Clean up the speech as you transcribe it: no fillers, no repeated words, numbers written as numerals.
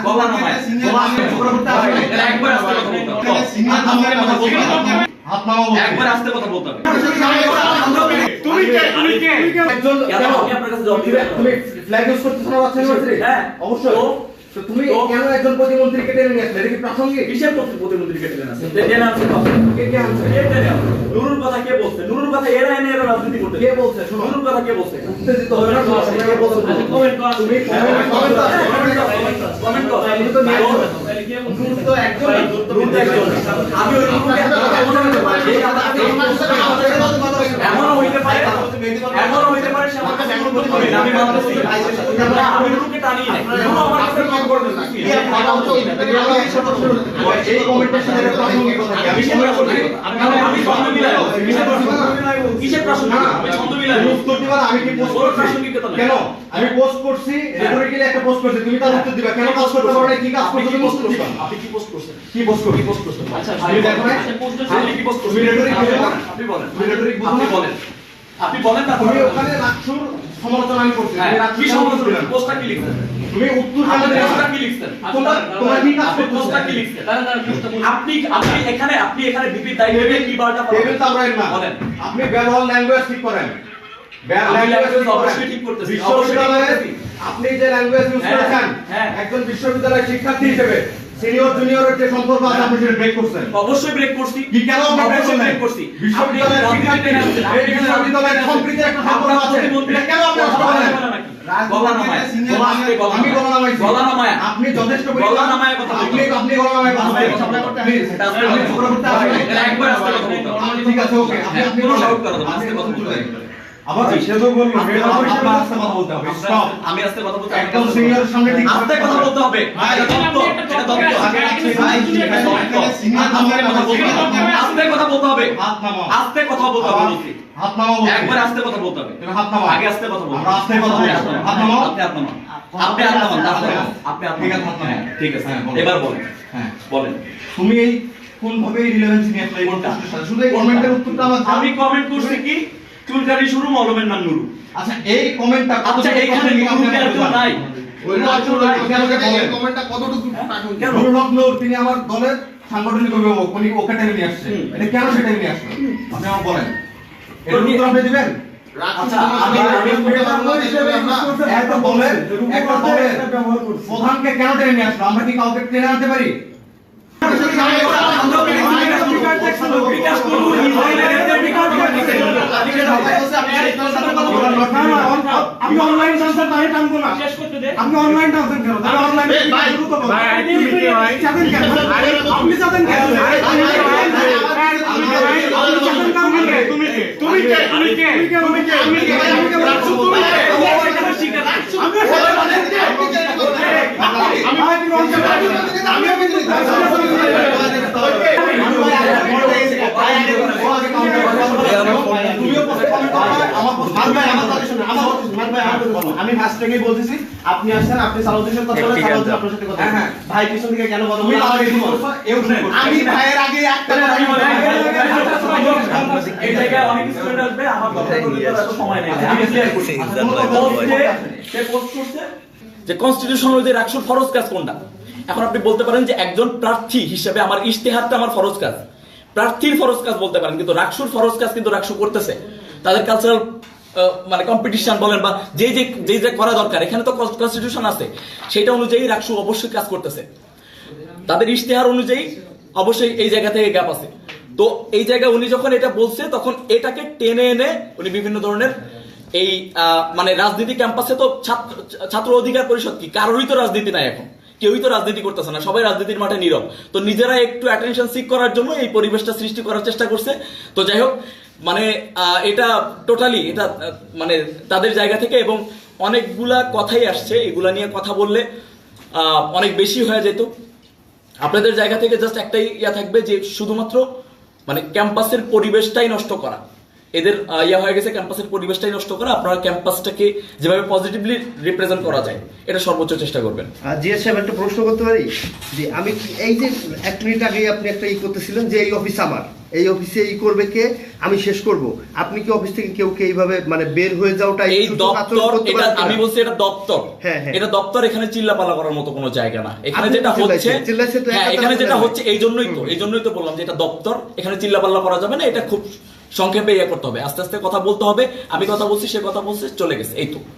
গলা নামায় একবার আস্তে কথা বলতে হবে। হাত নামাও বলছি। একবার আস্তে কথা বলতে হবে। তুমি কে? একজন কেন আমি আপনার কাছে জবাব দিব? তুমি ফ্ল্যাগ ইউজ করতেছ না বাচ্চা ইউনিভার্সিটি? হ্যাঁ অবশ্যই। তো তুমি কেন একজন প্রতিমন্ত্রীকে টেনে নিয়ে আসলে? এটা কি প্রাসঙ্গিক? কিসের প্রতিমন্ত্রী কেটে নেন আছে? টেনে আনছে কথা। কে আনছে? নুরুর কথা কে বলছে? নুরুর কথা এরা এনে এরা রাজনীতি করতে। কে বলছে? শোনো, নুরুর কথা কে বলছে? উত্তেজিত হবে না। কে বলছে? কমেন্ট কর। তুমি কমেন্ট কর। তুমি তো নিয়ে আসো। তুমি তো একজন নুরুর তো একজন। আমি ওই নুরুকে এমনও হইতে পারে সে আমার কাছে এমন করতে পারে আমি মানতেছি। আমি নুরুকে টানি নাই। নুরু আমার কাছে কম করবে না। এই কমেন্টের সাথে প্রাসঙ্গিকতা কি? আমি ছন্দ মিলাই। কিসের প্রাসঙ্গিক? আমি ছন্দ মিলাই। উত্তর দিবা না। আমি কি পোস্ট করছি? প্রাসঙ্গিকতা নাই। কেন? আমি পোস্ট করছি, রেটরিক্যালি একটা পোস্ট করছি। তুমি তার উত্তর দিবা। কেন পোস্ট করতে পারো না? কি কাজ করছো তুমি উত্তর দিবা। আপনি কি পোস্ট করছেন? কি পোস্ট করছো? আচ্ছা তুমি দেখো না? আপনি কি পোস্ট করছেন? তুমি rhetoric বুঝো না? আপনি বলেন। তুমি rhetoric বুঝো আপনি না? বলেন। আপনি বলেন না। তুমি ওখানে রাকসুর সমালোচনা আমি করছি। হ্যাঁ, তুমি রাকসুর কি সমালোচনা সমালোচনা? দিলেন। পোস্টটা কি লিখছেন? তুমি উত্তর কেন আপনি দিলে? পোস্টটা কি লিখছেন? তোমরা কি কাজ আপনি করছো? পোস্টটা কি লিখছেন? আপনি এখানে বিপির দায়িত্বে কি বার্তা টেবিল তো আমরাই না। বলেন। আপনি ব্যবহার ল্যাঙ্গুয়েজ ঠিক করেন। language অবশ্যই ঠিক করতেছি। বিশ্ববিদ্যালয়ে আপনি যে ল্যাঙ্গুয়েজ ইউজ হ্যাঁ, করেছেন, হ্যাঁ। একজন বিশ্ববিদ্যালয়ের শিক্ষার্থী হিসেবে সিনিয়র জুনিয়রের যে সম্পর্ক আছে আপনি সেটা ব্রেক করছেন। অবশ্যই ব্রেক করছি। কি কেন আপনি ব্রেক অবশ্যই করলেন? ব্রেক করছি। বিশ্ববিদ্যালয়ের শিক্ষার্থী, এই বিশ্ববিদ্যালয়ের সম্প্রীতির একটা সম্পর্ক আছে। এটা কেন আপনি কথা বলেন? গলা নামায়। আমি গলা নামাইছি। গলা নামায়। আপনি যথেষ্ট গলা নামায় কথা বলতে হবে। আপনি গলা নামায় কথা বলতে প্লিজ এটা আস্তে আপনি কথা ছোট করতে বলতে আসবেন। হবে। এটা একবার আস্তে কথা বলতে হবে। ঠিক আছে, ওকে। আপনি কোনো বলেন। shout করা যাবে না, আস্তে কথা বলতে হবে। আবার সে তো বলল মেয়েরা পরিষ্কার আস্তে কথা বলতে হবে। স্টপ। আমি আস্তে কথা বলতে একদম সিনিয়রের সামনে ঠিক আস্তে কথা বলতে হবে। এটা দত্ত, এটা দত্ত। আস্তে কথা বলতে হবে। হাত নামাও। আস্তে কথা বলতে হবে বলছি। হাত নামাও বলছি। একবার আস্তে কথা বলতে হবে। তুমি হাত নামাও। আগে আস্তে কথা বলতে আমরা আস্তে কথা বলছি। হাত নামাও। আপনি হাত নামান। আপনি হাত নামান। আপনি হাত ঠিক আছে, নামান। হাত নামান। হ্যাঁ, ঠিক আছে। হ্যাঁ, বলো। এবার বলেন। হ্যাঁ, বলেন। তুমি এই কোন ভাবে রিলেভেন্স নিয়ে আসলে এই প্রশ্নের সাথে শুধু এই কমেন্টের উত্তরটা আমার আমি কমেন্ট করছি কি চুলকানি শুরু মলমের নাম নুরু। আচ্ছা এই কমেন্টটা আচ্ছা এইখানে নুরু কে আর কেউ নাই। নুরুল হক নূর তিনি আমার দলের সাংগঠনিক অভিভাবক, উনি ওকে টেনে নিয়ে আসছে। এটা কেন সেটা নিয়ে আসলো আপনি আমাকে বলেন। এর উত্তর আপনি দিবেন? আচ্ছা আমি একটা দলের প্রধানকে কেন টেনে নিয়ে আসলো? আমরা কি কাউকে টেনে আনতে পারি? বিকাশ করুন আমি অনলাইন ট্রান্সফার তাই টানবো না। শেষ করতে দে। আপনি অনলাইন ট্রান্সফার করো। তাহলে অনলাইন শুরু করব। চাঁদেন কেন? আপনি চাঁদেন কেন? তুমি কে? আমি ফার্স্ট থেকেই বলতেছি আপনি আসছেন, আপনি সালাউদ্দিনের কথা বলে সালাউদ্দিন আপনার সাথে কথা বলে। ভাই পিছন থেকে কেন কথা বলে? আমি ভাইয়ের আগে একটা এই জায়গায় অনেক স্টুডেন্ট আসবে আমার কথা বলতে এত সময় নেই। আমি ক্লিয়ার করছি। সে পোস্ট করছে যে কনস্টিটিউশন অনুযায়ী রাকসুর ফরজ কাজ কোনটা। এখন আপনি বলতে পারেন যে একজন প্রার্থী হিসেবে আমার ইশতেহারটা আমার ফরজ কাজ, প্রার্থীর ফরজ কাজ বলতে পারেন, কিন্তু রাকসুর ফরজ কাজ কিন্তু রাকসু করতেছে। তাদের কালচারাল মানে কম্পিটিশন বলেন বা যে করা দরকার, এখানে তো কনস্টিটিউশন আছে, সেটা অনুযায়ী রাকসু অবশ্যই কাজ করতেছে। তাদের ইশতেহার অনুযায়ী অবশ্যই এই জায়গা থেকে গ্যাপ আছে। তো এই জায়গায় উনি যখন এটা বলছে তখন এটাকে টেনে এনে উনি বিভিন্ন ধরনের এই মানে রাজনীতি ক্যাম্পাসে তো ছাত্র অধিকার পরিষদ কি কারোরই তো রাজনীতি নাই, এখন কেউই তো রাজনীতি করতেছে না, সবাই রাজনীতির মাঠে নীরব। তো নিজেরা একটু অ্যাটেনশন সিক করার জন্য এই পরিবেশটা সৃষ্টি করার চেষ্টা করছে। তো যাই হোক, মানে এটা টোটালি এটা মানে তাদের জায়গা থেকে, এবং অনেকগুলা কথাই আসছে, এগুলা নিয়ে কথা বললে অনেক বেশি হয়ে যেত। আপনাদের জায়গা থেকে জাস্ট একটাই ইয়া থাকবে যে শুধুমাত্র মানে ক্যাম্পাসের পরিবেশটাই নষ্ট করা, এদের ইয়া হয়ে গেছে ক্যাম্পাসের পরিবেশটাই নষ্ট করা। আপনারা ক্যাম্পাসটাকে যেভাবে পজিটিভলি রিপ্রেজেন্ট করা যায় এটা সর্বোচ্চ চেষ্টা করবেন। জিয়া সাহেব একটা প্রশ্ন করতে পারি? যে আমি এই যে 1 মিনিট আগে আপনি একটা করতেছিলেন যে এই অফিস আমার, এই অফিসে করবে কে, আমি শেষ করব, আপনি কি অফিস থেকে কেউ এইভাবে মানে বের হয়ে যাওয়াটা এই দপ্তর, এটা আমি বলছি এটা দপ্তর, হ্যাঁ। এটা দপ্তর, এখানে চিল্লাপাল্লা করার মতো কোনো জায়গা না। এখানে আপনি যেটা হচ্ছে, চিল্লাইছে তো হ্যাঁ একটা এখানে যেটা কথা হচ্ছে এই জন্যই তো বললাম যে এটা দপ্তর, এখানে চিল্লাপাল্লা করা যাবে না। এটা খুব সংক্ষেপে ইয়ে করতে হবে, আস্তে আস্তে কথা বলতে হবে। আমি কথা বলছি, সে কথা বলছে, চলে গেছে, এই তো।